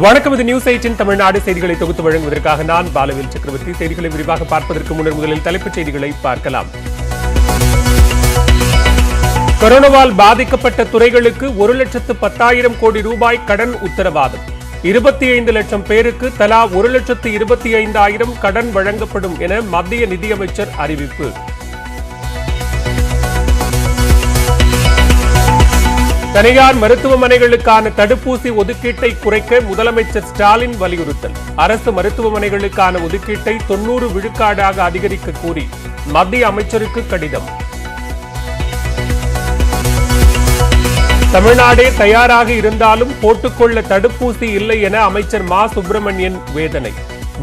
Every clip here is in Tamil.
வணக்கம். இது நியூஸ் 8 தமிழ்நாடு செய்திகளை தொகுத்து வழங்குவதற்காக நான் பாலவேல் சக்கரவர்த்தி. செய்திகளை விரிவாக பார்ப்பதற்கு முன்னர் முதலில் தலைப்புச் செய்திகளை பார்க்கலாம். கொரோனாவால் பாதிக்கப்பட்ட துறைகளுக்கு 1,10,000 கோடி ரூபாய் கடன் உத்தரவாதம். 25 லட்சம் பேருக்கு தலா 1,25,000 கடன் வழங்கப்படும் என மத்திய நிதியமைச்சர் அறிவிப்பு. தனியார் மருத்துவமனைகளுக்கான தடுப்பூசி ஒதுக்கீட்டை குறைக்க முதலமைச்சர் ஸ்டாலின் வலியுறுத்தல். அரசு மருத்துவமனைகளுக்கான ஒதுக்கீட்டை 90 விழுக்காடாக அதிகரிக்க கோரி மத்திய அமைச்சருக்கு கடிதம். தமிழ்நாடே தயாராக இருந்தாலும் போட்டுக்கொள்ள தடுப்பூசி இல்லை என அமைச்சர் மா சுப்பிரமணியன் வேதனை.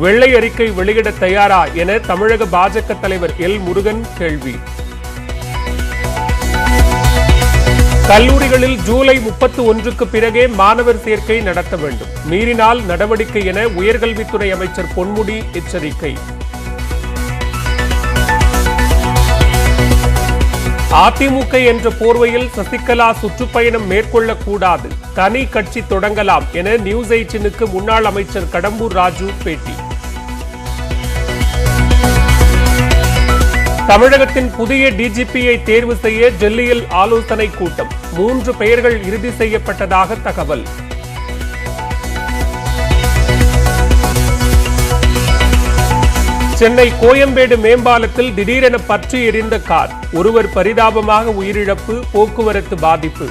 வெள்ளை அறிக்கை வெளியிட தயாரா என தமிழக பாஜக தலைவர் எல் முருகன் கேள்வி. கல்லூரிகளில் ஜூலை 31க்கு பிறகே மாணவர் சேர்க்கை நடத்த வேண்டும். மீறினால் நடவடிக்கை என உயர்கல்வித்துறை அமைச்சர் பொன்முடி எச்சரிக்கை. அதிமுக என்ற போர்வையில் சசிகலா சுற்றுப்பயணம் மேற்கொள்ளக்கூடாது, தனி கட்சி தொடங்கலாம் என நியூஸ் 18க்கு முன்னாள் அமைச்சர் கடம்பூர் ராஜு பேட்டி. தமிழகத்தின் புதிய டிஜிபியை தேர்வு செய்ய டெல்லியில் ஆலோசனை கூட்டம். 3 பெயர்கள் இறுதி செய்யப்பட்டதாக தகவல். சென்னை கோயம்பேடு மேம்பாலத்தில் திடீரென பற்றி எரிந்த கார். ஒருவர் பரிதாபமாக உயிரிழப்பு, போக்குவரத்து பாதிப்பு.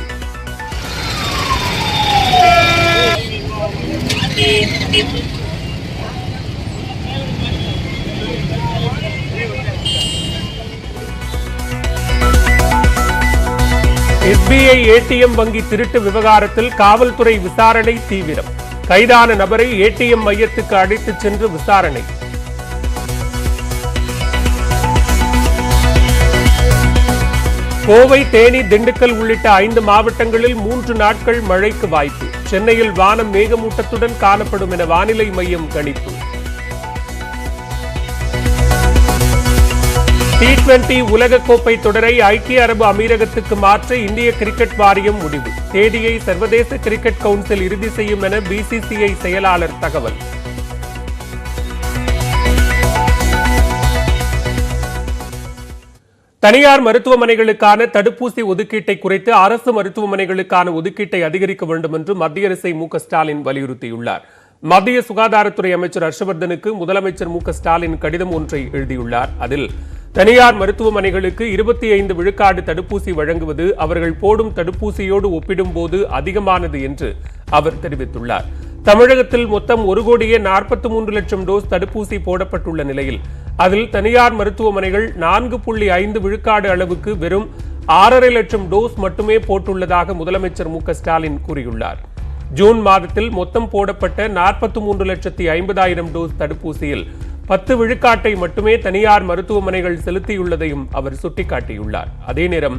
SBI ATM வங்கி திருட்டு விவகாரத்தில் காவல்துறை விசாரணை தீவிரம். கைதான நபரை ATM மையத்துக்கு அழைத்துச் சென்று விசாரணை. கோவை, தேனி, திண்டுக்கல் உள்ளிட்ட 5 மாவட்டங்களில் 3 நாட்கள் மழைக்கு வாய்ப்பு. சென்னையில் வானம் மேகமூட்டத்துடன் காணப்படும் என வானிலை மையம் கணிப்பு. T20 உலகக்கோப்பை தொடரை ஐக்கிய அரபு அமீரகத்துக்கு மாற்ற இந்திய கிரிக்கெட் வாரியம் முடிவு. தேதியை சர்வதேச கிரிக்கெட் கவுன்சில் இறுதி செய்யும் என BCCI செயலாளர் தகவல். தனியார் மருத்துவமனைகளுக்கான தடுப்பூசி ஒதுக்கீட்டை குறைத்து அரசு மருத்துவமனைகளுக்கான ஒதுக்கீட்டை அதிகரிக்க வேண்டும் என்று மத்திய அரசை மு.க. ஸ்டாலின் வலியுறுத்தியுள்ளார். மத்திய சுகாதாரத்துறை அமைச்சர் ஹர்ஷவர்தனுக்கு முதலமைச்சர் மு.க. ஸ்டாலின் கடிதம் ஒன்றை எழுதியுள்ளார். அதில் தனியார் மருத்துவமனைகளுக்கு 25 விழுக்காடு தடுப்பூசி வழங்குவது அவர்கள் போடும் தடுப்பூசியோடு ஒப்பிடும்போது அதிகமானது என்று அவர் தெரிவித்துள்ளார். தமிழகத்தில் மொத்தம் 1,43,00,000 டோஸ் தடுப்பூசி போடப்பட்டுள்ள நிலையில் அதில் தனியார் மருத்துவமனைகள் 4.5 விழுக்காடு அளவுக்கு வெறும் 6.5 லட்சம் டோஸ் மட்டுமே போட்டுள்ளதாக முதலமைச்சர் மு.க. ஸ்டாலின் கூறியுள்ளார். ஜூன் மாதத்தில் மொத்தம் போடப்பட்ட 43,50,000 டோஸ் தடுப்பூசியில் 10 விழுக்காட்டை மட்டுமே தனியார் மருத்துவமனைகள் செலுத்தியுள்ளதையும் அவர் சுட்டிக்காட்டியுள்ளார். அதே நேரம்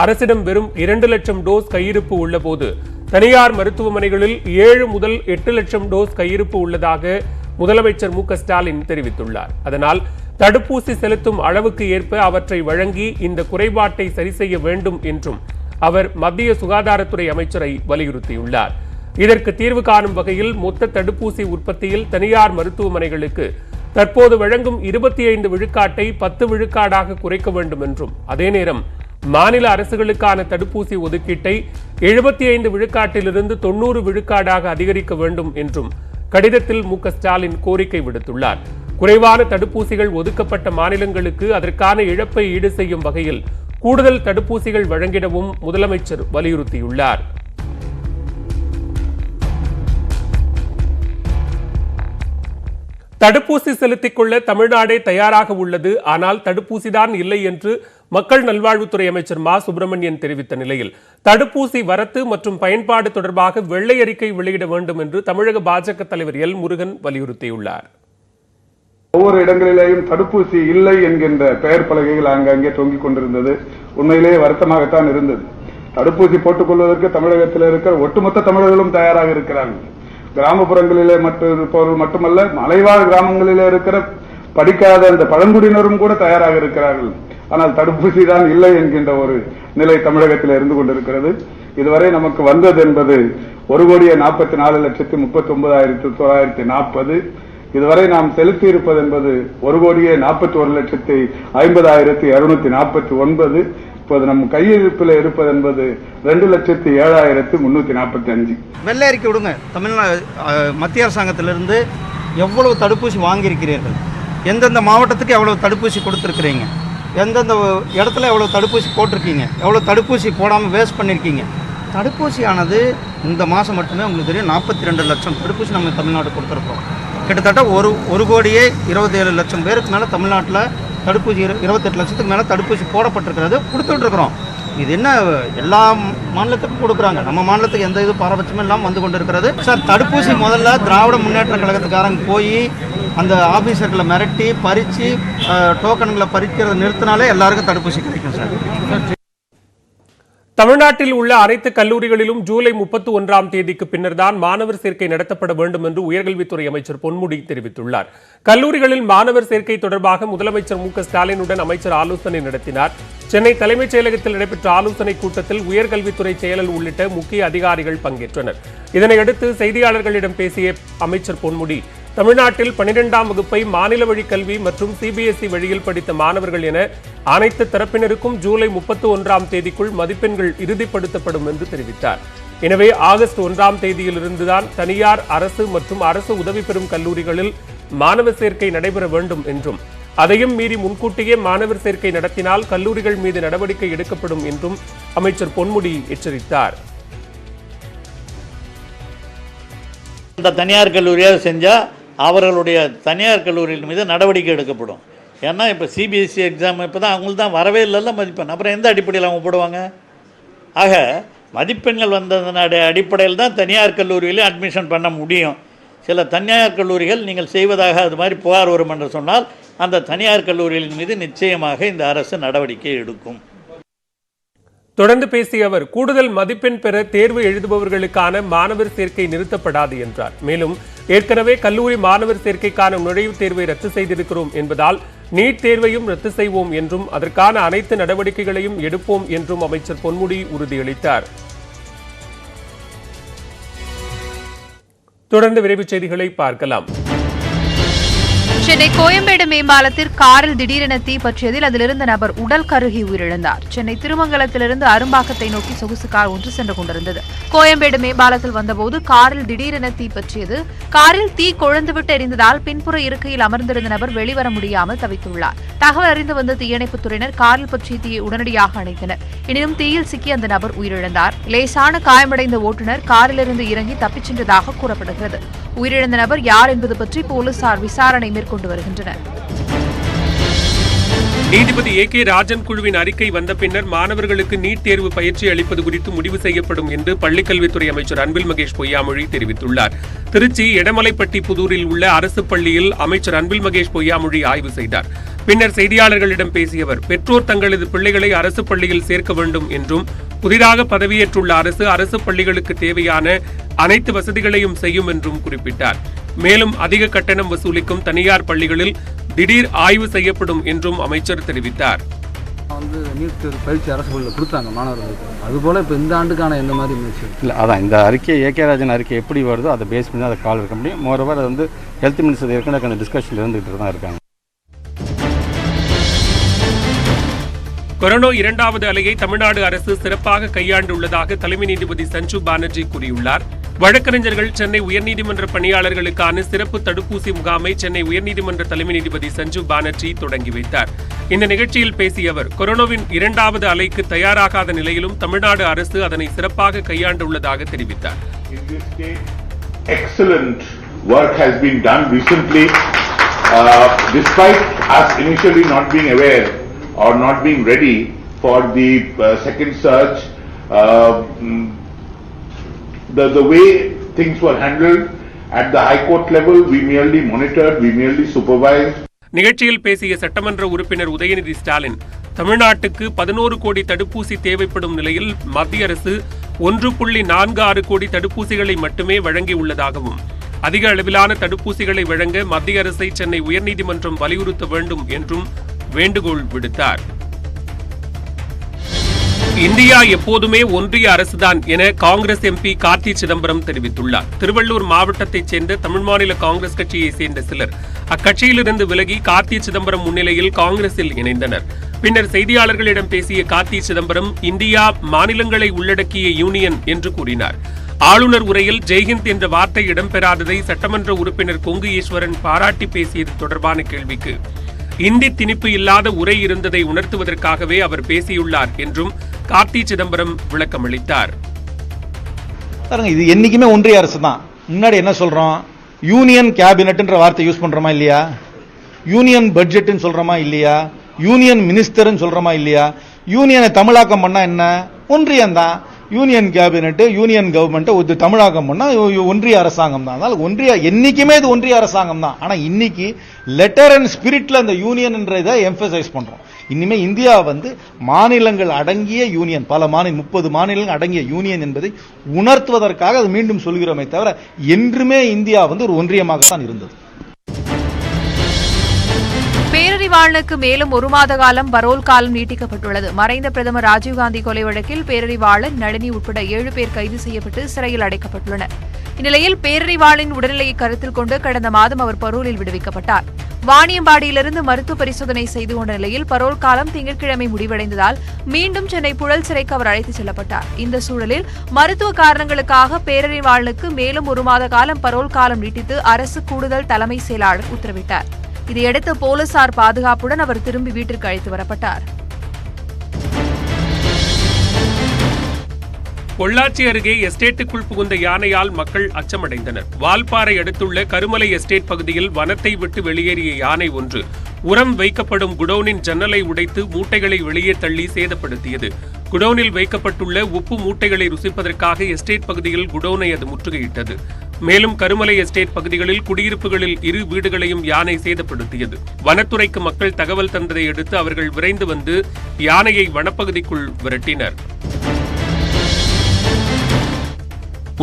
அரசிடம் வெறும் 2 லட்சம் டோஸ் கையிருப்பு உள்ளபோது தனியார் மருத்துவமனைகளில் 7 முதல் 8 லட்சம் டோஸ் கையிருப்பு உள்ளதாக முதலமைச்சர் மு.க. ஸ்டாலின் தெரிவித்துள்ளார். அதனால் தடுப்பூசி செலுத்தும் அளவுக்கு ஏற்ப அவற்றை வழங்கி இந்த குறைபாட்டை சரி செய்ய வேண்டும் என்றும் அவர் மத்திய சுகாதாரத்துறை அமைச்சரை வலியுறுத்தியுள்ளார். இதற்கு தீர்வு காணும் வகையில் மொத்த தடுப்பூசி உற்பத்தியில் தனியார் மருத்துவமனைகளுக்கு தற்போது வழங்கும் 25 விழுக்காட்டை 10 விழுக்காடாக குறைக்க வேண்டும் என்றும் அதே நேரம் மாநில அரசுகளுக்கான தடுப்பூசி ஒதுக்கீட்டை 75 விழுக்காட்டிலிருந்து 90 விழுக்காடாக அதிகரிக்க வேண்டும் என்றும் கடிதத்தில் மு.க. ஸ்டாலின் கோரிக்கை விடுத்துள்ளார். குறைவான தடுப்பூசிகள் ஒதுக்கப்பட்ட மாநிலங்களுக்கு அதற்கான இழப்பை ஈடு செய்யும் வகையில் கூடுதல் தடுப்பூசிகள் வழங்கிடவும் முதலமைச்சர் வலியுறுத்தியுள்ளார். தடுப்பூசி செலுத்திக் கொள்ள தமிழ்நாடே தயாராக உள்ளது, ஆனால் தடுப்பூசிதான் இல்லை என்று மக்கள் நல்வாழ்வுத்துறை அமைச்சர் மா சுப்பிரமணியன் தெரிவித்த நிலையில் தடுப்பூசி வரத்து மற்றும் பயன்பாடு தொடர்பாக வெள்ளை அறிக்கை வெளியிட வேண்டும் என்று தமிழக பாஜக தலைவர் எல் முருகன் வலியுறுத்தியுள்ளார். ஒவ்வொரு இடங்களிலேயும் தடுப்பூசி இல்லை என்கின்ற பெயர் பலகைகள் அங்கங்கே தொங்கிக் கொண்டிருந்தது. உண்மையிலேயே வருத்தமாகத்தான் இருந்தது. தடுப்பூசி போட்டுக் கொள்வதற்கு தமிழகத்தில் இருக்கிற ஒட்டுமொத்த தமிழர்களும் தயாராக இருக்கிறார்கள். கிராமப்புறங்களிலே மட்டுமல்ல, மலைவாழ் கிராமங்களிலே இருக்கிற படிக்காத அந்த பழங்குடியினரும் கூட தயாராக இருக்கிறார்கள். ஆனால் தடுப்பூசி தான் இல்லை என்கின்ற ஒரு நிலை தமிழகத்தில் இருந்து கொண்டிருக்கிறது. இதுவரை நமக்கு வந்தது என்பது 1,44,39,940. இதுவரை நாம் செலுத்தி இருப்பது என்பது 1,41,50,249. இப்போது நம் கையிருப்பில் இருப்பது என்பது 2,07,345. வெள்ளை அறிக்கை விடுங்க. தமிழ்நாடு மத்திய அரசாங்கத்திலிருந்து எவ்வளவு தடுப்பூசி வாங்கியிருக்கிறீர்கள், எந்தெந்த மாவட்டத்துக்கு எவ்வளவு தடுப்பூசி கொடுத்துருக்கிறீங்க, எந்தெந்த இடத்துல எவ்வளோ தடுப்பூசி போட்டிருக்கீங்க, எவ்வளோ தடுப்பூசி போடாமல் வேஸ்ட் பண்ணியிருக்கீங்க. தடுப்பூசியானது இந்த மாதம் மட்டுமே உங்களுக்கு தெரியும் 42 லட்சம் தடுப்பூசி நம்ம தமிழ்நாடு கொடுத்துருக்கோம். கிட்டத்தட்ட 1,27,00,000 பேருக்கு மேலே தமிழ்நாட்டில் தடுப்பூசி 28 லட்சத்துக்கு மேலே தடுப்பூசி போடப்பட்டிருக்கிறது, கொடுத்துட்ருக்குறோம். இது என்ன எல்லா மாநிலத்துக்கும் கொடுக்குறாங்க, நம்ம மாநிலத்துக்கு எந்த இது பாரபட்சமும் இல்லாமல் வந்து கொண்டு இருக்கிறது. சார் தடுப்பூசி முதல்ல திராவிட முன்னேற்ற கழகத்துக்காரங்க போய் அந்த ஆஃபீஸர்களை மிரட்டி பறித்து டோக்கன்களை பறிக்கிறத நிறுத்தினாலே எல்லாருக்கும் தடுப்பூசி கிடைக்கும் சார். தமிழ்நாட்டில் உள்ள அனைத்து கல்லூரிகளிலும் ஜூலை 31ஆம் தேதிக்கு பின்னர் தான் மாணவர் சேர்க்கை நடத்தப்பட வேண்டும் என்று உயர்கல்வித்துறை அமைச்சர் பொன்முடி தெரிவித்துள்ளார். கல்லூரிகளில் மாணவர் சேர்க்கை தொடர்பாக முதலமைச்சர் மு.க.ஸ்டாலினுடன் அமைச்சர் ஆலோசனை நடத்தினார். சென்னை தலைமைச் செயலகத்தில் நடைபெற்ற ஆலோசனைக் கூட்டத்தில் உயர்கல்வித்துறை செயலர் உள்ளிட்ட முக்கிய அதிகாரிகள் பங்கேற்றனர். இதனையடுத்து செய்தியாளர்களிடம் பேசிய அமைச்சர் பொன்முடி, தமிழ்நாட்டில் 12ஆம் வகுப்பை மாநில வழி கல்வி மற்றும் சிபிஎஸ்இ வழியில் படித்த மாணவர்கள் என அனைத்து தரப்பினருக்கும் ஜூலை 31ஆம் தேதிக்குள் மதிப்பெண்கள் இறுதிப்படுத்தப்படும் என்று தெரிவித்தார். எனவே ஆகஸ்ட் 1ஆம் தேதியிலிருந்துதான் தனியார், அரசு மற்றும் அரசு உதவி பெறும் கல்லூரிகளில் மாணவர் சேர்க்கை நடைபெற வேண்டும் என்றும், அதையும் மீறி முன்கூட்டியே மாணவர் சேர்க்கை நடத்தினால் கல்லூரிகள் மீது நடவடிக்கை எடுக்கப்படும் என்றும் அமைச்சர் பொன்முடி எச்சரித்தார். இந்த தனியார் கல்லூரியாக செஞ்சால் அவர்களுடைய தனியார் கல்லூரிகள் மீது நடவடிக்கை எடுக்கப்படும். ஏன்னா இப்போ சிபிஎஸ்சி எக்ஸாம் இப்போ தான் அவங்களுக்கு தான் வரவே இல்லைல்ல மதிப்பெண், அப்புறம் எந்த அடிப்படையில் அவங்க போடுவாங்க? ஆக மதிப்பெண்கள் வந்ததனுடைய அடிப்படையில் தான் தனியார் கல்லூரியிலே அட்மிஷன் பண்ண முடியும். சில தனியார் கல்லூரிகள் நீங்கள் செய்வதாக அது மாதிரி புகார் வரும் என்று சொன்னால் அந்த தனியார் கல்லூரிகளின் மீது நிச்சயமாக இந்த அரசு நடவடிக்கை எடுக்கும். தொடர்ந்து பேசிய அவர், கூடுதல் மதிப்பெண் பெற தேர்வு எழுதுபவர்களுக்கான மாணவர் சேர்க்கை நிறுத்தப்படாது என்றார். மேலும் ஏற்கனவே கல்லூரி மாணவர் சேர்க்கைக்கான நுழைவுத் தேர்வை ரத்து செய்திருக்கிறோம் என்பதால் நீட் தேர்வையும் ரத்து செய்வோம் என்றும் அதற்கான அனைத்து நடவடிக்கைகளையும் எடுப்போம் என்றும் அமைச்சர் பொன்முடி உறுதியளித்தார். தொடர்ந்து விரைவுச் செய்திகளை பார்க்கலாம். சென்னை கோயம்பேடு மேம்பாலத்தில் காரில் திடீரென தீ பற்றியதில் அதிலிருந்த நபர் உடல் கருகி உயிரிழந்தார். சென்னை திருமங்கலத்திலிருந்து அரும்பாக்கத்தை நோக்கி சொகுசு கார் ஒன்று சென்று கொண்டிருந்தது. கோயம்பேடு மேம்பாலத்தில் வந்தபோது காரில் திடீரென தீ பற்றியது. காரில் தீ கொழுந்துவிட்டு எரிந்ததால் பின்புற இருக்கையில் அமர்ந்திருந்த நபர் வெளிவர முடியாமல் தவித்துள்ளார். தகவல் அறிந்து வந்த தீயணைப்புத் துறையினர் காரில் பற்றிய தீயை உடனடியாக அணைத்தனர். எனினும் தீயில் சிக்கி அந்த நபர் உயிரிழந்தார். லேசான காயமடைந்த ஓட்டுநர் காரிலிருந்து இறங்கி தப்பிச் சென்றதாக கூறப்படுகிறது. உயிரிழந்த நபர் யார் என்பது பற்றி போலீசார் விசாரணை மேற்கொண்டு வருகின்றனர். நீதிபதி A.K. ராஜன் குழுவின் அறிக்கை வந்த பின்னர் மாணவர்களுக்கு நீட் தேர்வு பயிற்சி அளிப்பது குறித்து முடிவு செய்யப்படும் என்று பள்ளிக்கல்வித்துறை அமைச்சர் அன்பில் மகேஷ் பொய்யாமொழி தெரிவித்துள்ளார். திருச்சி எடமலைப்பட்டி புதூரில் உள்ள அரசு பள்ளியில் அமைச்சர் அன்பில் மகேஷ் பொய்யாமொழி ஆய்வு செய்தார். பின்னர் செய்தியாளர்களிடம் பேசிய அவர், பெற்றோர் தங்களது பிள்ளைகளை அரசு பள்ளியில் சேர்க்க வேண்டும் என்றும் புதிதாக பதவியேற்றுள்ள அரசு பள்ளிகளுக்கு தேவையான அனைத்து வசதிகளையும் செய்யும் என்றும் குறிப்பிட்டார். மேலும் அதிக கட்டணம் வசூலிக்கும் தனியார் பள்ளிகளில் திடீர் ஆய்வு செய்யப்படும் என்றும் அமைச்சர் தெரிவித்தார். நீட் பயிற்சி அரசு பள்ளியில் கொடுத்தாங்க மாணவர்களுக்கு, அதுபோல் இப்போ இந்த ஆண்டுக்கான எந்த மாதிரி முயற்சி இல்லை? அதான் இந்த அறிக்கை A.K. ராஜன் அறிக்கை எப்படி வருதோ அதை பேஸ் பண்ணி அதை கால் இருக்க முடியும். மோரோவர் அது வந்து ஹெல்த் மினிஸ்டர் ஏற்கனவே டிஸ்கஷனில் இருந்துகிட்டு தான் இருக்காங்க. கொரோனா 2வது அலையை தமிழ்நாடு அரசு சிறப்பாக கையாண்டுள்ளதாக தலைமை நீதிபதி சஞ்சு பானர்ஜி கூறியுள்ளார். வழக்கறிஞர்கள், சென்னை உயர்நீதிமன்ற பணியாளர்களுக்கான சிறப்பு தடுப்பூசி முகாமை சென்னை உயர்நீதிமன்ற தலைமை நீதிபதி சஞ்சு பானர்ஜி தொடங்கி வைத்தார். இந்த நிகழ்ச்சியில் பேசிய அவர், கொரோனாவின் 2வது அலைக்கு தயாராகாத நிலையிலும் தமிழ்நாடு அரசு அதனை சிறப்பாக கையாண்டுள்ளதாக தெரிவித்தார். Excellent work has been done recently, despite us initially not being aware or not being ready for the second surge. The way things were handled at the High Court level, we merely monitored, we merely supervised. நிகழ்ச்சியில் பேசிய சட்டமன்ற உறுப்பினர் உதயநிதி ஸ்டாலின், தமிழ்நாட்டுக்கு 11 கோடி தடுப்பூசி தேவைப்படும் நிலையில் மத்திய அரசு 1.46 கோடி தடுப்பூசிகளை மட்டுமே வழங்கியுள்ளதாகவும், அதிக அளவிலான தடுப்பூசிகளை வழங்க மத்திய அரசை சென்னை உயர்நீதிமன்றம் வலியுறுத்த வேண்டும் என்றும் வேண்டுகோள் விடுத்தார். இந்தியா எப்போதுமே ஒன்றிய அரசுதான் என காங்கிரஸ் எம்பி கார்த்தி சிதம்பரம் தெரிவித்துள்ளார். திருவள்ளூர் மாவட்டத்தைச் சேர்ந்த தமிழ் மாநில காங்கிரஸ் கட்சியைச் சேர்ந்த சிலர் அக்கட்சியிலிருந்து விலகி கார்த்தி சிதம்பரம் முன்னிலையில் காங்கிரஸில் இணைந்தனர். பின்னர் செய்தியாளர்களிடம் பேசிய கார்த்தி சிதம்பரம் இந்தியா மாநிலங்களை உள்ளடக்கிய யூனியன் என்று கூறினார். ஆளுநர் உரையில் ஜெய்ஹிந்த் என்ற வார்த்தை இடம்பெறாததை சட்டமன்ற உறுப்பினர் கொங்கு ஈஸ்வரன் பாராட்டி பேசியது தொடர்பான கேள்விக்கு இந்தி திணிப்பு இல்லாத உரை இருந்ததை உணர்த்துவதற்காகவே அவர் பேசியுள்ளார் என்றும் கார்த்தி சிதம்பரம் விளக்கமளித்தார். இது என்னைக்குமே ஒன்றிய அரசு தான். முன்னாடி என்ன சொல்றோம், யூனியன் கேபினெட்ன்ற வார்த்தை யூஸ் பண்றோமா இல்லையா, யூனியன் பட்ஜெட்னு சொல்றோமா இல்லையா, யூனியன் மினிஸ்டர்னு சொல்றோமா இல்லையா. யூனியனை தமிழாக்கம் பண்ணா என்ன, ஒன்றியம் தான். யூனியன் கேபினெட், யூனியன் கவர்மெண்ட் தமிழாக்கம் பண்ணா ஒன்றிய அரசாங்கம் தான். அதனால ஒன்றிய என்னைக்குமே இது ஒன்றிய அரசாங்கம் தான். ஆனா இன்னைக்கு லெட்டர் அண்ட் ஸ்பிரிட்ல அந்த யூனியன் இதை எம்பசைஸ் பண்றோம். இனிமே இந்தியா மாநிலங்கள் அடங்கிய யூனியன், பல 30 மாநிலங்கள் அடங்கிய யூனியன் என்பதை உணர்த்துவதற்காக அது மீண்டும் சொல்கிறோமே தவிர என்றுமே இந்தியா ஒரு ஒன்றியமாகத்தான் இருந்தது. பேரறிவாளனுக்கு மேலும் 1 மாத காலம் பரோல் காலம் நீட்டிக்கப்பட்டுள்ளது. மறைந்த பிரதமர் ராஜீவ்காந்தி கொலை வழக்கில் பேரறிவாளன், நளினி உட்பட 7 பேர் கைது செய்யப்பட்டு சிறையில் அடைக்கப்பட்டுள்ளனர். இந்நிலையில் பேரறிவாளனின் உடல்நிலையை கருத்தில் கொண்டு கடந்த மாதம் அவர் பரோலில் விடுவிக்கப்பட்டார். வாணியம்பாடியிலிருந்து மருத்துவ பரிசோதனை செய்து கொண்ட நிலையில் பரோல் காலம் திங்கட்கிழமை முடிவடைந்ததால் மீண்டும் சென்னை புழல் சிறைக்கு அவர் அழைத்துச் செல்லப்பட்டார். இந்த சூழலில் மருத்துவ காரணங்களுக்காக பேரறிவாளனுக்கு மேலும் 1 மாத காலம் பரோல் காலம் நீட்டித்து அரசு கூடுதல் தலைமை செயலாளர் உத்தரவிட்டார். இதையடுத்து போலீசார் பாதுகாப்புடன் அவர் திரும்பி வீட்டிற்கு அழைத்து வரப்பட்டார். பொள்ளாச்சி அருகே எஸ்டேட்டுக்குள் புகுந்த யானையால் மக்கள் அச்சமடைந்தனர். வால்பாறை அடுத்துள்ள கருமலை எஸ்டேட் பகுதியில் வனத்தை விட்டு வெளியேறிய யானை ஒன்று உரம் வைக்கப்படும் குடோனின் ஜன்னலை உடைத்து மூட்டைகளை வெளியே தள்ளி சேதப்படுத்தியது. குடோனில் வைக்கப்பட்டுள்ள உப்பு மூட்டைகளை ருசிப்பதற்காக எஸ்டேட் பகுதியில் குடோனை அது முற்றுகையிட்டது. மேலும் கருமலை எஸ்டேட் பகுதிகளில் குடியிருப்புகளில் 2 வீடுகளையும் யானை சேதப்படுத்தியது. வனத்துறைக்கு மக்கள் தகவல் தந்ததை அடுத்து அவர்கள் விரைந்து வந்து யானையை வனப்பகுதிக்குள் விரட்டினர்.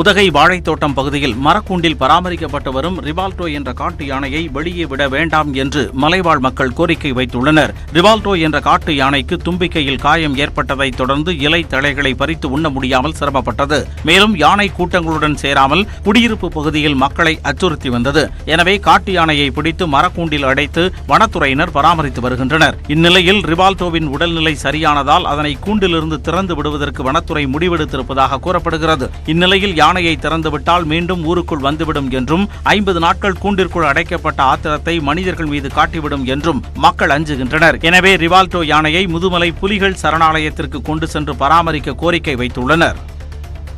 உதகை வாழைத்தோட்டம் பகுதியில் மரக்கூண்டில் பராமரிக்கப்பட்டு வரும் ரிவால்டோ என்ற காட்டு யானையை வெளியே விட வேண்டாம் என்று மலைவாழ் மக்கள் கோரிக்கை வைத்துள்ளனர். ரிவால்டோ என்ற காட்டு யானைக்கு தும்பிக்கையில் காயம் ஏற்பட்டதைத் தொடர்ந்து இலை தழைகளை பறித்து உண்ண முடியாமல் சிரமப்பட்டது. மேலும் யானை கூட்டங்களுடன் சேராமல் குடியிருப்பு பகுதியில் மக்களை அச்சுறுத்தி வந்தது. எனவே காட்டு யானையை பிடித்து மரக்கூண்டில் அடைத்து வனத்துறையினர் பராமரித்து வருகின்றனர். இந்நிலையில் ரிவால்டோவின் உடல்நிலை சரியானதால் அதனை கூண்டிலிருந்து திறந்து விடுவதற்கு வனத்துறை முடிவெடுத்திருப்பதாக கூறப்படுகிறது. இந்நிலையில் யானையை திறந்துவிட்டால் மீண்டும் ஊருக்குள் வந்துவிடும் என்றும் 50 நாட்கள் கூண்டிற்குள் அடைக்கப்பட்ட ஆத்திரத்தை மனிதர்கள் மீது காட்டிவிடும் என்றும் மக்கள் அஞ்சுகின்றனர். எனவே ரிவால்டோ யானையை முதுமலை புலிகள் சரணாலயத்திற்கு கொண்டு சென்று பராமரிக்க கோரிக்கை வைத்துள்ளனர்.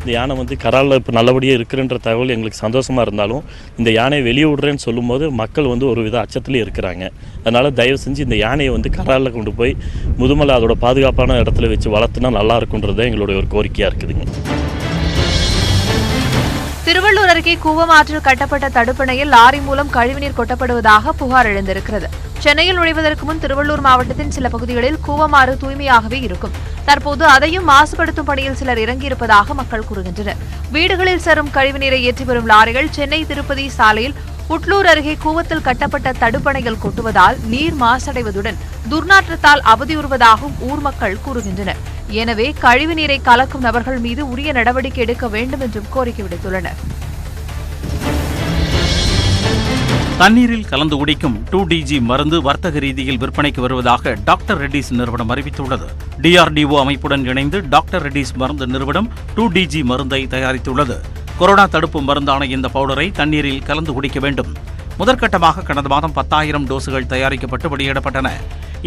இந்த யானை கராலில் இப்போ நல்லபடியாக இருக்குன்ற தகவல் எங்களுக்கு சந்தோஷமாக இருந்தாலும் இந்த யானையை வெளியே விடுறேன்னு சொல்லும்போது மக்கள் ஒரு வித அச்சத்துலேயே இருக்கிறாங்க. அதனால் தயவு செஞ்சு இந்த யானையை கராலில் கொண்டு போய் முதுமலை அதோட பாதுகாப்பான இடத்துல வச்சு வளர்த்துனா நல்லா இருக்குன்றது எங்களுடைய ஒரு கோரிக்கையாக இருக்குதுங்க. திருவள்ளூர் அருகே கூவமாற்றில் கட்டப்பட்ட தடுப்பணையில் லாரி மூலம் கழிவுநீர் கொட்டப்படுவதாக புகார் எழுந்திருக்கிறது. சென்னையில் நுழைவதற்கு முன் திருவள்ளூர் மாவட்டத்தின் சில பகுதிகளில் கூவமாறு தூய்மையாகவே இருக்கும். தற்போது அதையும் மாசுபடுத்தும் பணியில் சிலர் இறங்கியிருப்பதாக மக்கள் கூறுகின்றனர். வீடுகளில் சேரும் கழிவுநீரை ஏற்றி வரும் லாரிகள் சென்னை திருப்பதி சாலையில் உட்லூர் அருகே கூவத்தில் கட்டப்பட்ட தடுப்பணைகள் கொட்டுவதால் நீர் மாசடைவதுடன் துர்நாற்றத்தால் அவதியுறுவதாகவும் ஊர் மக்கள் கூறுகின்றனர். எனவே கழிவுநீரை கலக்கும் நபர்கள் மீது உரிய நடவடிக்கை எடுக்க வேண்டும் என்றும் கோரிக்கை விடுத்துள்ளனர். தண்ணீரில் கலந்து குடிக்கும் 2DG மருந்து வர்த்தக ரீதியில் விற்பனைக்கு வருவதாக டாக்டர் ரெட்டிஸ் நிறுவனம் அறிவித்துள்ளது. DRDO அமைப்புடன் இணைந்து டாக்டர் ரெட்டிஸ் மருந்து நிறுவனம் 2DG மருந்தை தயாரித்துள்ளது. கொரோனா தடுப்பு மருந்தான இந்த பவுடரை தண்ணீரில் கலந்து குடிக்க வேண்டும். முதற்கட்டமாக கடந்த மாதம் 10,000 டோசுகள் தயாரிக்கப்பட்டு வெளியிடப்பட்டன.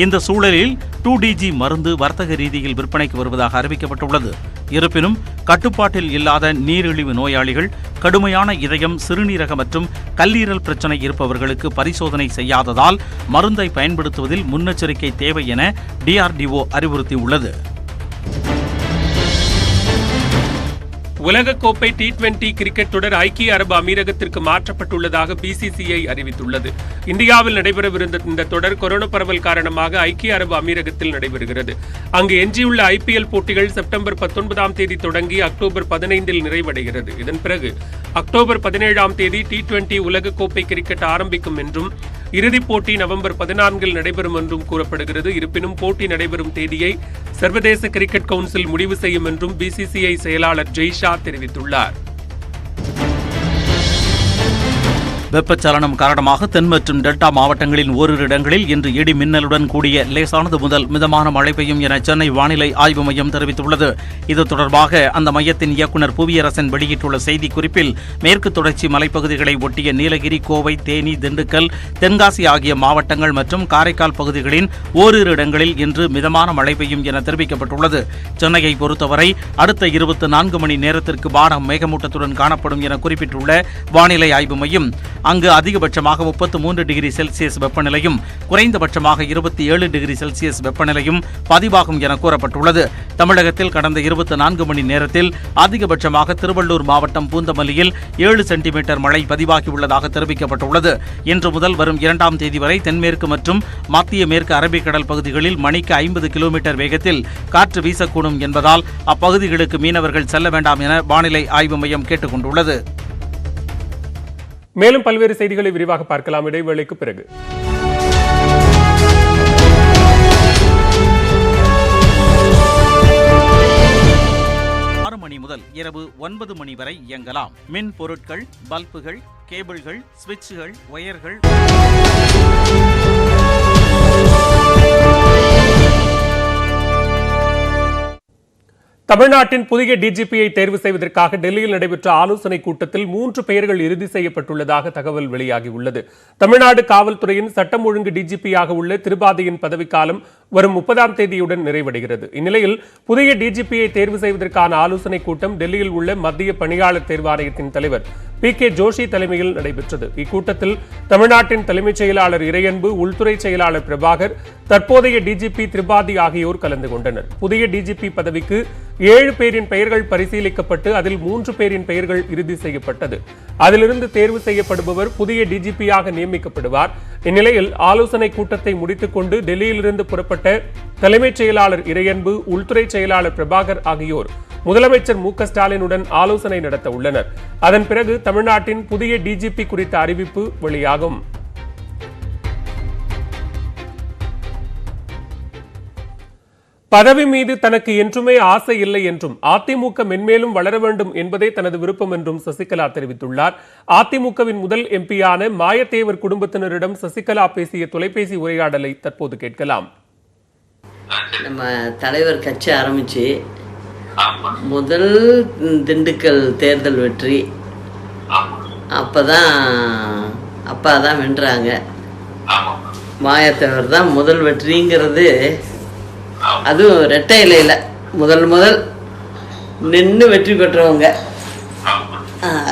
இந்த சூழலில் 2DG மருந்து வர்த்தக ரீதியில் விற்பனைக்கு வருவதாக அறிவிக்கப்பட்டுள்ளது. இருப்பினும் கட்டுப்பாட்டில் இல்லாத நீரிழிவு நோயாளிகள், கடுமையான இதயம், சிறுநீரக மற்றும் கல்லீரல் பிரச்சினை இருப்பவர்களுக்கு பரிசோதனை செய்யாததால் மருந்தை பயன்படுத்துவதில் முன்னெச்சரிக்கை தேவை என DRDO அறிவுறுத்தியுள்ளது. உலகக்கோப்பை T20 கிரிக்கெட் தொடர் ஐக்கிய அரபு அமீரகத்திற்கு மாற்றப்பட்டுள்ளதாக BCCI அறிவித்துள்ளது. இந்தியாவில் நடைபெறவிருந்த இந்த தொடர் கொரோனா பரவல் காரணமாக ஐக்கிய அரபு அமீரகத்தில் நடைபெறுகிறது. அங்கு எஞ்சியுள்ள IPL போட்டிகள் செப்டம்பர் 19ஆம் தேதி தொடங்கி அக்டோபர் 15இல் நிறைவடைகிறது. இதன் பிறகு அக்டோபர் 17ஆம் தேதி T20 உலகக்கோப்பை கிரிக்கெட் ஆரம்பிக்கும் என்றும் இறுதிப் போட்டி நவம்பர் 14 நடைபெறும் என்றும் கூறப்படுகிறது. இருப்பினும் போட்டி நடைபெறும் தேதியை சர்வதேச கிரிக்கெட் கவுன்சில் முடிவு செய்யும் என்றும் பிசிசிஐ செயலாளர் ஜெய்ஷா தெரிவித்துள்ளார். வெப்பச்சலனம் காரணமாக தென் மற்றும் டெல்டா மாவட்டங்களின் ஓரிரு இடங்களில் இன்று இடி மின்னலுடன் கூடிய லேசானது முதல் மிதமான மழை பெய்யும் என சென்னை வானிலை ஆய்வு மையம் தெரிவித்துள்ளது. இது தொடர்பாக அந்த மையத்தின் இயக்குநர் புவியரசன் வெளியிட்டுள்ள செய்திக்குறிப்பில் மேற்கு தொடர்ச்சி மலைப்பகுதிகளை ஒட்டிய நீலகிரி, கோவை, தேனி, திண்டுக்கல், தென்காசி ஆகிய மாவட்டங்கள் மற்றும் காரைக்கால் பகுதிகளின் ஓரிரு இடங்களில் இன்று மிதமான மழை பெய்யும் என தெரிவிக்கப்பட்டுள்ளது. சென்னையை பொறுத்தவரை அடுத்த 24 மணி நேரத்திற்கு வானம் மேகமூட்டத்துடன் காணப்படும் என குறிப்பிட்டுள்ள வானிலை ஆய்வு மையம் அங்கு அதிகபட்சமாக 33 டிகிரி செல்சியஸ் வெப்பநிலையும் குறைந்தபட்சமாக 27 டிகிரி செல்சியஸ் வெப்பநிலையும் பதிவாகும் என கூறப்பட்டுள்ளது. தமிழகத்தில் கடந்த 24 மணி நேரத்தில் அதிகபட்சமாக திருவள்ளூர் மாவட்டம் பூந்தமல்லியில் 7 சென்டிமீட்டர் மழை பதிவாகியுள்ளதாக தெரிவிக்கப்பட்டுள்ளது. இன்று முதல் வரும் 2ஆம் தேதி வரை தென்மேற்கு மற்றும் மத்திய மேற்கு அரபிக்கடல் பகுதிகளில் மணிக்கு 50 கிலோமீட்டர் வேகத்தில் காற்று வீசக்கூடும் என்பதால் அப்பகுதிகளுக்கு மீனவர்கள் செல்ல வேண்டாம் என வானிலை ஆய்வு மையம் கேட்டுக் கொண்டுள்ளது. மேலும் பல்வேறு செய்திகளை விரிவாக பார்க்கலாம் இடைவேளைக்கு பிறகு. 6 மணி முதல் இரவு 9 மணி வரை இயங்கலாம். மின் பொருட்கள், பல்புகள், கேபிள்கள், சுவிட்சுகள், ஒயர்கள் தமிழ்நாட்டின் புதிய டிஜிபியை தேர்வு செய்வதற்காக டெல்லியில் நடைபெற்ற ஆலோசனைக் கூட்டத்தில் 3 பெயர்கள் இறுதி செய்யப்பட்டுள்ளதாக தகவல் வெளியாகியுள்ளது. தமிழ்நாடு காவல்துறையின் சட்டம் ஒழுங்கு டிஜிபியாக உள்ள திரிபாதியின் பதவிக்காலம் வரும் 30ஆம் தேதியுடன் நிறைவடைகிறது. இந்நிலையில் புதிய டிஜிபியை தேர்வு செய்வதற்கான ஆலோசனைக் கூட்டம் டெல்லியில் உள்ள மத்திய பணியாளர் தேர்வாணையத்தின் தலைவர் PK ஜோஷி தலைமையில் நடைபெற்றது. இக்கூட்டத்தில் தமிழ்நாட்டின் தலைமைச் செயலாளர் இறையன்பு, உள்துறை செயலாளர் பிரபாகர், தற்போதைய டிஜிபி திரிபாதி ஆகியோர் கலந்து கொண்டனர். புதிய டிஜிபி பதவிக்கு 7 பேரின் பெயர்கள் பரிசீலிக்கப்பட்டு அதில் 3 பேரின் பெயர்கள் இறுதி செய்யப்பட்டது. அதிலிருந்து தேர்வு செய்யப்படுபவர் புதிய டிஜிபியாக நியமிக்கப்படுவார். இந்நிலையில் ஆலோசனை கூட்டத்தை முடித்துக் கொண்டு டெல்லியிலிருந்து புறப்பட்ட தலைமைச் செயலாளர் இறையன்பு, உள்துறை செயலாளர் பிரபாகர் ஆகியோர் முதலமைச்சர் மு க ஸ்டாலினுடன் ஆலோசனை நடத்த உள்ளனர். அதன் பிறகு தமிழ்நாட்டின் புதிய டிஜிபி குறித்த அறிவிப்பு வெளியாகும். பதவி மீது தனக்கு என்றுமே ஆசை இல்லை என்றும் அதிமுக மென்மேலும் வளர வேண்டும் என்பதே தனது விருப்பம் என்றும் சசிகலா தெரிவித்துள்ளார். அதிமுகவின் முதல் எம்பியான மாயத்தேவர் குடும்பத்தினரிடம் சசிகலா பேசிய தொலைபேசி உரையாடலை தற்போது கேட்கலாம். நம்ம தலைவர் கட்சி ஆரம்பிச்சு முதல் திண்டுக்கல் தேர்தல் வெற்றி அப்பா தான் வென்றாங்க. மாயத்தேவர் தான் முதல் வெற்றிங்கிறது, அதுவும் ரெட்டை இலையில முதல் நின்று வெற்றி பெற்றவங்க.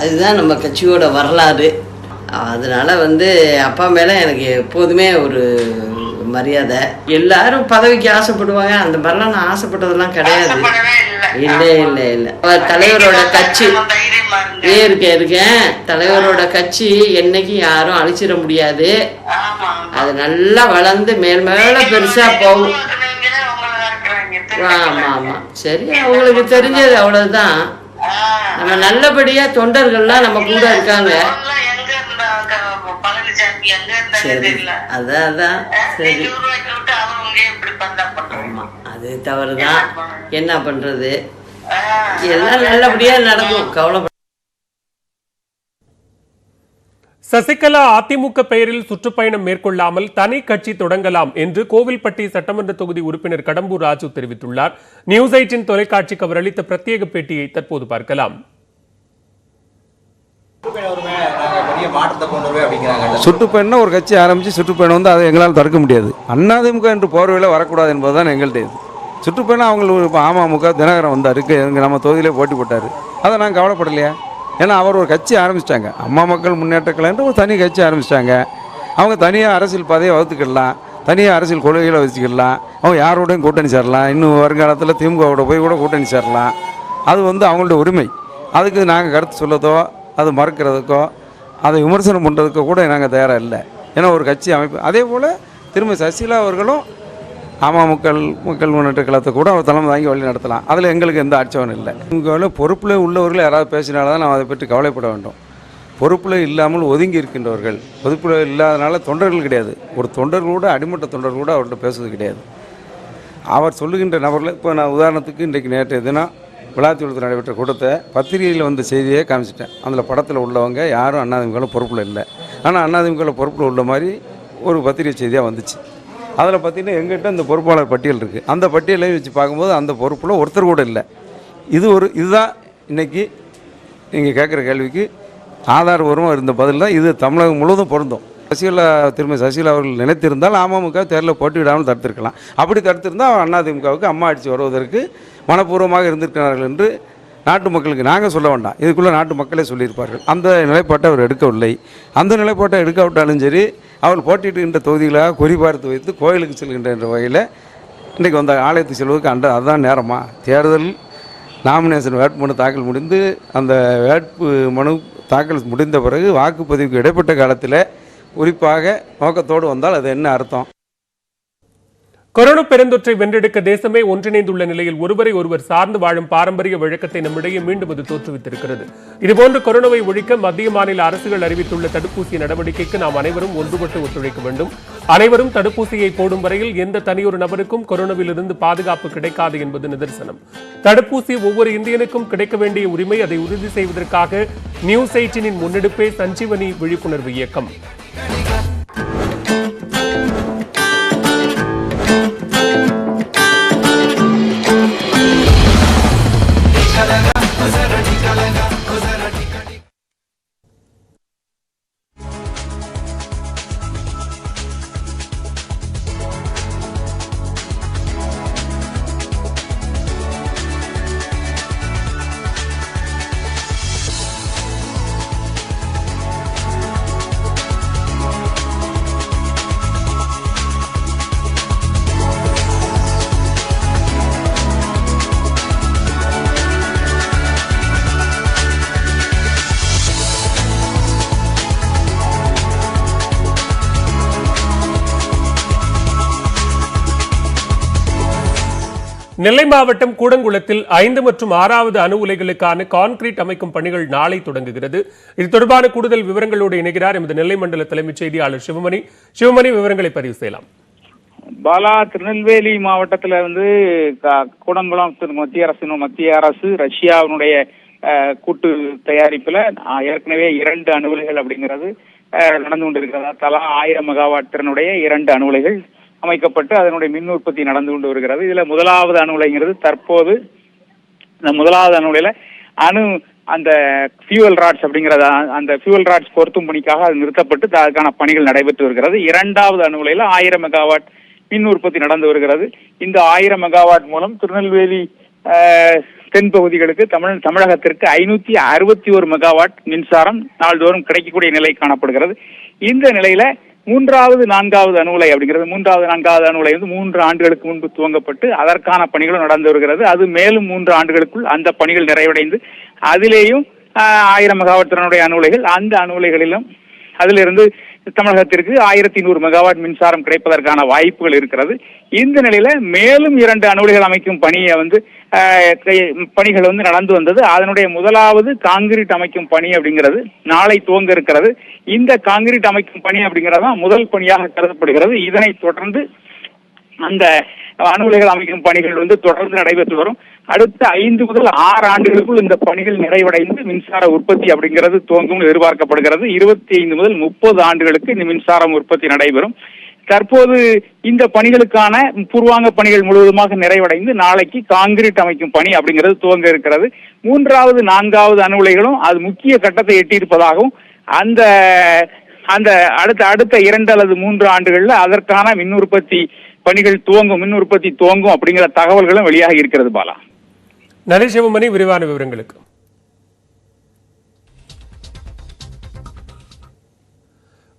அதுதான் நம்ம கட்சியோட வரலாறு. அதனால அப்பா மேலே எனக்கு எப்போதுமே ஒரு மரியாதை. எல்லாரும் பதவிக்கு ஆசைப்படுவாங்க, அந்த மாதிரிலாம் நான் ஆசைப்பட்டதெல்லாம் கிடையாது. இல்லை தலைவரோட கட்சி இருக்கேன். தலைவரோட கட்சி என்னைக்கும் யாரும் அழிச்சிட முடியாது. அது நல்லா வளர்ந்து மேல பெருசா போகும். ஆமா சரி, அவங்களுக்கு தெரிஞ்சது அவ்வளவுதான். நம்ம நல்லபடியா தொண்டர்கள்லாம் நம்ம கூட இருக்காங்க. அதான் சரி, அது தவறுதான், என்ன பண்றது, எல்லாம் நல்லபடியா நடக்கும், கவலைப்பட. சசிகலா அதிமுக பெயரில் சுற்றுப்பயணம் மேற்கொள்ளாமல் தனி கட்சி தொடங்கலாம் என்று கோவில்பட்டி சட்டமன்ற தொகுதி உறுப்பினர் கடம்பூர் ராஜு தெரிவித்துள்ளார். நியூஸ் 8 தொலைக்காட்சிக்கு அவர் அளித்த பிரத்யேக பேட்டியை தற்போது பார்க்கலாம். சுற்றுப்பயணம் ஒரு கட்சி ஆரம்பித்து சுற்றுப்பயணம் அதை எங்களால் தடுக்க முடியாது. அதிமுக என்று போர்வையில் வரக்கூடாது என்பதுதான் எங்கள்கிட்ட இது. சுற்றுப்பயணம் அவங்களுக்கு அமமுக தினகரன் வந்தார், நம்ம தொகுதியிலே போட்டி போட்டார். அதை நாங்கள் கவலைப்படலையா? ஏன்னா அவர் ஒரு கட்சி ஆரம்பிச்சிட்டாங்க, அம்மா மக்கள் முன்னேற்ற கழகம்ன்ற ஒரு தனி கட்சி ஆரம்பிச்சிட்டாங்க. அவங்க தனியாக அரசியல் பாதையை வகுத்துக்கிடலாம், தனியாக அரசியல் கொள்கைகளை வச்சுக்கிடலாம், அவங்க யாரோடையும் கூட்டணி சேரலாம், இன்னும் வருங்காலத்தில் திமுகவோட போய் கூட கூட்டணி சேரலாம். அது அவங்களோட உரிமை. அதுக்கு நாங்கள் கருத்து சொல்லதோ அது மறுக்கிறதுக்கோ அதை விமர்சனம் பண்ணுறதுக்கோ கூட நாங்கள் தயாராக இல்லை. ஏன்னா ஒரு கட்சி அமைப்பு. அதே போல் திரும்ப சசிகலா அவர்களும் மக்கள் முன்னேற்ற கழகத்தை கூட அவர் தலைமை வாங்கி வழி நடத்தலாம். அதில் எங்களுக்கு எந்த ஆட்சேபனும் இல்லை. உங்கள் பொறுப்பில் உள்ளவர்கள் யாராவது பேசினால்தான் நாம் அதை பற்றி கவலைப்பட வேண்டும். பொறுப்பில் இல்லாமல் ஒதுங்கி இருக்கின்றவர்கள். பொறுப்பில் இல்லாதனால தொண்டர்கள் கிடையாது. ஒரு தொண்டர்கள் கூட, அடிமட்ட தொண்டர்கள் கூட அவர்கிட்ட பேசுவது கிடையாது. அவர் சொல்லுகின்ற நபர்கள், இப்போ நான் உதாரணத்துக்கு இன்றைக்கு நேற்றைய தினம் விளாத்தியுள்ளத்தில் நடைபெற்ற கூட்டத்தை பத்திரிகையில் வந்த செய்தியை காமிச்சிட்டேன். அதில் படத்தில் உள்ளவங்க யாரும் அண்ணாதிமுக பொறுப்பில் இல்லை. ஆனால் அண்ணாதிமுக பொறுப்பில் உள்ள மாதிரி ஒரு பத்திரிகை செய்தியாக வந்துச்சு. அதில் பார்த்திங்கன்னா எங்கிட்ட இந்த பொறுப்பாளர் பட்டியல் இருக்குது. அந்த பட்டியலையும் வச்சு பார்க்கும்போது அந்த பொறுப்பில் ஒருத்தர் கூட இல்லை. இதுதான் இன்றைக்கி நீங்கள் கேட்குற கேள்விக்கு ஆதாரபூர்வமாக இருந்த பதில் தான். இது தமிழகம் முழுவதும் பொருந்தும். திருமதி சசிகலா அவர்கள் நினைத்திருந்தால் அமமுக தேர்தலில் போட்டியிடாமல் தடுத்திருக்கலாம். அப்படி தடுத்திருந்தால் அதிமுகவுக்கு அம்மா ஆட்சி வருவதற்கு மனப்பூர்வமாக இருந்திருக்கிறார்கள் என்று நாட்டு மக்களுக்கு நாங்கள் சொல்ல வேண்டாம், இதுக்குள்ளே நாட்டு மக்களே சொல்லியிருப்பார்கள். அந்த நிலைப்பாட்டை அவர் எடுக்கவில்லை. அந்த நிலைப்பாட்டை எடுக்காவிட்டாலும் சரி, அவர் போட்டியிடுகின்ற தொகுதிகளாக குறிபார்த்து வைத்து கோயிலுக்கு செல்கின்ற என்ற வகையில் இன்றைக்கு வந்த ஆலயத்துக்கு செல்வதற்கு அதுதான் நேரமா? தேர்தல் நாமினேஷன் வேட்புமனு தாக்கல் முடிந்து அந்த வேட்பு மனு தாக்கல் முடிந்த பிறகு வாக்குப்பதிவுக்கு இடைப்பட்ட காலத்தில் குறிப்பாக நோக்கத்தோடு வந்தால் அது என்ன அர்த்தம்? கொரோனா பெருந்தொற்றை வென்றெடுக்க தேசமே ஒன்றிணைந்துள்ள நிலையில் ஒருவரை ஒருவர் சார்ந்து வாழும் பாரம்பரிய வழக்கத்தை நம்மிடையே மீண்டும் அது தோற்றுவித்திருக்கிறது. இதுபோன்று கொரோனாவை ஒழிக்க மத்திய மாநில அரசுகள் அறிவித்துள்ள தடுப்பூசி நடவடிக்கைக்கு நாம் அனைவரும் ஒன்றுபட்டு ஒத்துழைக்க வேண்டும். அனைவரும் தடுப்பூசியை போடும் வரையில் எந்த தனியொரு நபருக்கும் கொரோனாவிலிருந்து பாதுகாப்பு கிடைக்காது என்பது நிதர்சனம். தடுப்பூசி ஒவ்வொரு இந்தியனுக்கும் கிடைக்க வேண்டிய உரிமை. அதை உறுதி செய்வதற்காக நியூஸ் 18 முன்னெடுப்பே சஞ்சீவனி விழிப்புணர்வு இயக்கம். நெல்லை மாவட்டம் கூடங்குளத்தில் 5 மற்றும் 6வது அணு உலைகளுக்கான கான்கிரீட் அமைக்கும் பணிகள் நாளை தொடங்குகிறது. இது தொடர்பான கூடுதல் விவரங்களோடு இணைகிறார் எமது நெல்லை மண்டல தலைமைச் செய்தியாளர் சிவமணி. விவரங்களை பதிவு செய்யலாம். பாலா, திருநெல்வேலி மாவட்டத்தில் கூடங்குளம் மத்திய அரசு ரஷ்யாவினுடைய கூட்டு தயாரிப்புல ஏற்கனவே 2 அணு உலைகள் அப்படிங்கிறது நடந்து கொண்டிருக்கிறது. தலா 1000 மெகாவாட் திறனுடைய 2 அணு உலைகள் அமைக்கப்பட்டு அதனுடைய மின் உற்பத்தி நடந்து கொண்டு வருகிறது. இதுல முதலாவது அணு உலைங்கிறது தற்போது இந்த முதலாவது அணு உலையில அந்த ஃபியூவல் ராட்ஸ் அப்படிங்கிறத அந்த ஃபியூவல் ராட்ஸ் பொருத்தும் பணிக்காக அது நிறுத்தப்பட்டு அதற்கான பணிகள் நடைபெற்று வருகிறது. 2வது அணு உலையில 1000 மெகாவாட் மின் உற்பத்தி நடந்து வருகிறது. இந்த 1000 மெகாவாட் மூலம் திருநெல்வேலி தென் பகுதிகளுக்கு தமிழகத்திற்கு 561 மெகாவாட் மின்சாரம் நாள்தோறும் கிடைக்கக்கூடிய நிலை காணப்படுகிறது. இந்த நிலையில 3வது 4வது அணு உலை அப்படிங்கிறது 3வது 4வது அணு உலை 3 ஆண்டுகளுக்கு முன்பு துவங்கப்பட்டு அதற்கான பணிகளும் நடந்து வருகிறது. அது மேலும் 3 ஆண்டுகளுக்குள் அந்த பணிகள் நிறைவடைந்து அதிலேயும் 1000 மெகாவாட் திறனுடைய அணு உலைகள், அந்த அணு உலைகளிலும் அதிலிருந்து தமிழகத்திற்கு 1100 மெகாவாட் மின்சாரம் கிடைப்பதற்கான வாய்ப்புகள் இருக்கிறது. இந்த நிலையில மேலும் 2 அணு உலைகள் அமைக்கும் பணிகள் நடந்து வந்தது. அதனுடைய முதலாவது காங்கிரீட் அமைக்கும் பணி அப்படிங்கிறது நாளை துவங்க இருக்கிறது. இந்த காங்கிரீட் அமைக்கும் பணி அப்படிங்கிறது முதல் பணியாக கருதப்படுகிறது. இதனை தொடர்ந்து அந்த அணு உலைகள் அமைக்கும் பணிகள் தொடர்ந்து நடைபெற்று வரும். அடுத்த 5 முதல் 6 ஆண்டுகளுக்குள் இந்த பணிகள் நிறைவடைந்து மின்சார உற்பத்தி அப்படிங்கிறது துவங்கும் எதிர்பார்க்கப்படுகிறது. 25 முதல் 30 ஆண்டுகளுக்கு இந்த மின்சாரம் உற்பத்தி நடைபெறும். தற்போது இந்த பணிகளுக்கான பூர்வாங்க பணிகள் முழுவதுமாக நிறைவடைந்து நாளைக்கு காங்கிரீட் அமைக்கும் பணி அப்படிங்கிறது துவங்க இருக்கிறது. 3வது 4வது அணு உலைகளும் அது முக்கிய கட்டத்தை எட்டியிருப்பதாகவும் அந்த அந்த அடுத்த 2 அல்லது 3 ஆண்டுகள்ல அதற்கான மின் உற்பத்தி துவங்கும் அப்படிங்கிற தகவல்களும் வெளியாகி இருக்கிறது. பாலா, நன்றி சிவமணி, விரிவான விவரங்களுக்கு.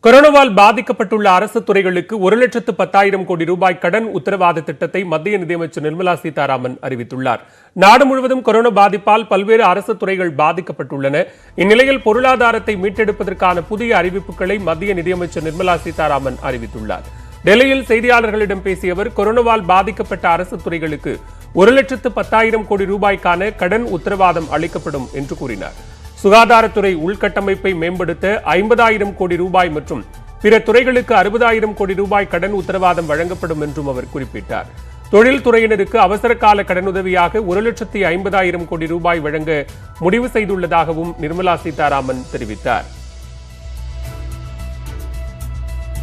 கொரோனாவால் பாதிக்கப்பட்டுள்ள அரசு துறைகளுக்கு 1,10,000 கோடி ரூபாய் கடன் உத்தரவாத திட்டத்தை மத்திய நிதியமைச்சர் நிர்மலா சீதாராமன் அறிவித்துள்ளார். நாடு முழுவதும் கொரோனா பாதிப்பால் பல்வேறு அரசு துறைகள் பாதிக்கப்பட்டுள்ளன. இந்நிலையில் பொருளாதாரத்தை மீட்டெடுப்பதற்கான புதிய அறிவிப்புகளை மத்திய நிதியமைச்சர் நிர்மலா சீதாராமன் அறிவித்துள்ளார். டெல்லியில் செய்தியாளர்களிடம் பேசிய அவர், கொரோனாவால் பாதிக்கப்பட்ட அரசு துறைகளுக்கு 1,10,000 கோடி ரூபாய்க்கான கடன் உத்தரவாதம் அளிக்கப்படும் என்று கூறினார். சுகாதாரத்துறை உள்கட்டமைப்பை மேம்படுத்த 50,000 கோடி ரூபாய் மற்றும் பிற துறைகளுக்கு 60,000 கோடி ரூபாய் கடன் உத்தரவாதம் வழங்கப்படும் என்றும் அவர் குறிப்பிட்டார். தொழில்துறையினருக்கு அவசர கால கடனுதவியாக 1,50,000 கோடி ரூபாய் வழங்க முடிவு செய்துள்ளதாகவும் நிர்மலா சீதாராமன் தெரிவித்தார்.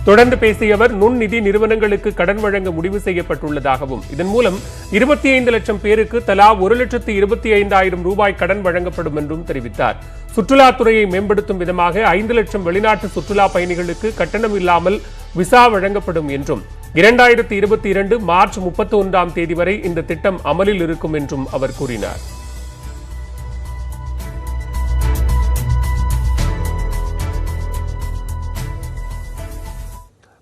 தொடர்ந்து பேசிய அவர் நுண்நிதி நிறுவனங்களுக்கு கடன் வழங்க முடிவு செய்யப்பட்டுள்ளதாகவும் இதன் மூலம் 25 லட்சம் பேருக்கு தலா 1,25,000 ரூபாய் கடன் வழங்கப்படும் என்றும் தெரிவித்தார். சுற்றுலாத்துறையை மேம்படுத்தும் விதமாக 5 லட்சம் வெளிநாட்டு சுற்றுலா பயணிகளுக்கு கட்டணம் இல்லாமல் விசா வழங்கப்படும் என்றும் 2022 மார்ச் 31ஆம் தேதி வரை இந்த திட்டம் அமலில் இருக்கும் என்றும் அவர் கூறினார்.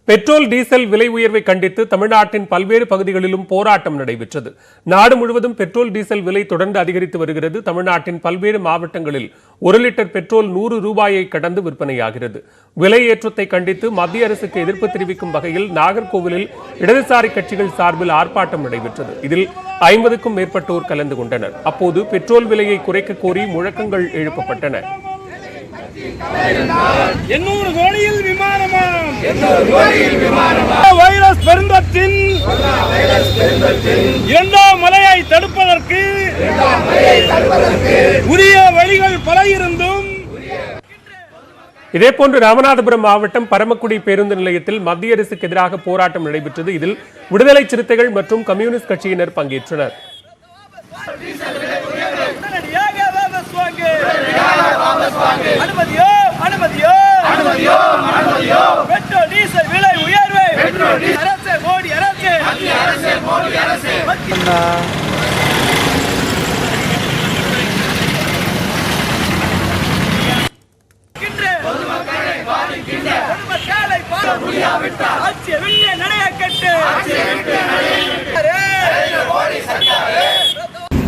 பெட்ரோல் டீசல் விலை உயர்வை கண்டித்து தமிழ்நாட்டின் பல்வேறு பகுதிகளிலும் போராட்டம் நடைபெற்றது. நாடு முழுவதும் பெட்ரோல் டீசல் விலை தொடர்ந்து அதிகரித்து வருகிறது. தமிழ்நாட்டின் பல்வேறு மாவட்டங்களில் 1 லிட்டர் பெட்ரோல் 100 ரூபாயை கடந்து விற்பனையாகிறது. விலை ஏற்றத்தை கண்டித்து மத்திய அரசுக்கு எதிர்ப்பு தெரிவிக்கும் வகையில் நாகர்கோவிலில் இடதுசாரி கட்சிகள் சார்பில் ஆர்ப்பாட்டம் நடைபெற்றது. இதில் 50க்கும் மேற்பட்டோர் கலந்து கொண்டனர். அப்போது பெட்ரோல் விலையை குறைக்க கோரி முழக்கங்கள் எழுப்பப்பட்டன. 800 கோடியில் விமானமாம் வைரஸ் பெருந்தொற்றின் இரண்டாம் மலையை தடுப்பதற்கு உரிய வழிகள் பல இருந்தும். இதேபோன்று ராமநாதபுரம் மாவட்டம் பரமக்குடி பேருந்து நிலையத்தில் மத்திய அரசுக்கு எதிராக போராட்டம் நடைபெற்றது. இதில் விடுதலை சிறுத்தைகள் மற்றும் கம்யூனிஸ்ட் கட்சியினர் பங்கேற்றனர். பெட்ரோல் டீசல் விலை உயர்வை அரசே மோடி அரசே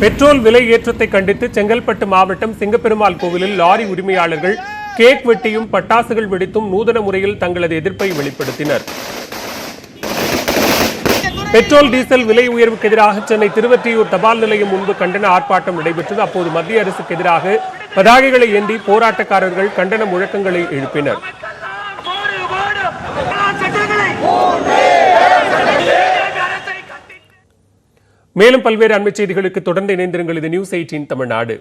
பெட்ரோல் விலை ஏற்றத்தை கண்டித்து செங்கல்பட்டு மாவட்டம் சிங்கப்பெருமாள் கோவிலில் லாரி உரிமையாளர்கள் கேக் வெட்டியும் பட்டாசுகள் வெடித்தும் நூதன முறையில் தங்களது எதிர்ப்பை வெளிப்படுத்தினர். பெட்ரோல் டீசல் விலை உயர்வுக்கு எதிராக சென்னை திருவொற்றியூர் தபால் நிலையம் முன்பு கண்டன ஆர்ப்பாட்டம் நடைபெற்றது. அப்போது மத்திய அரசுக்கு எதிராக பதாகைகளை ஏந்தி போராட்டக்காரர்கள் கண்டன முழக்கங்களை எழுப்பினர். மேலும் பல்வேறு அண்மைச் செய்திகளுக்கு தொடர்ந்து இணைந்திருங்கள். இது நியூஸ் 18 தமிழ்நாடு.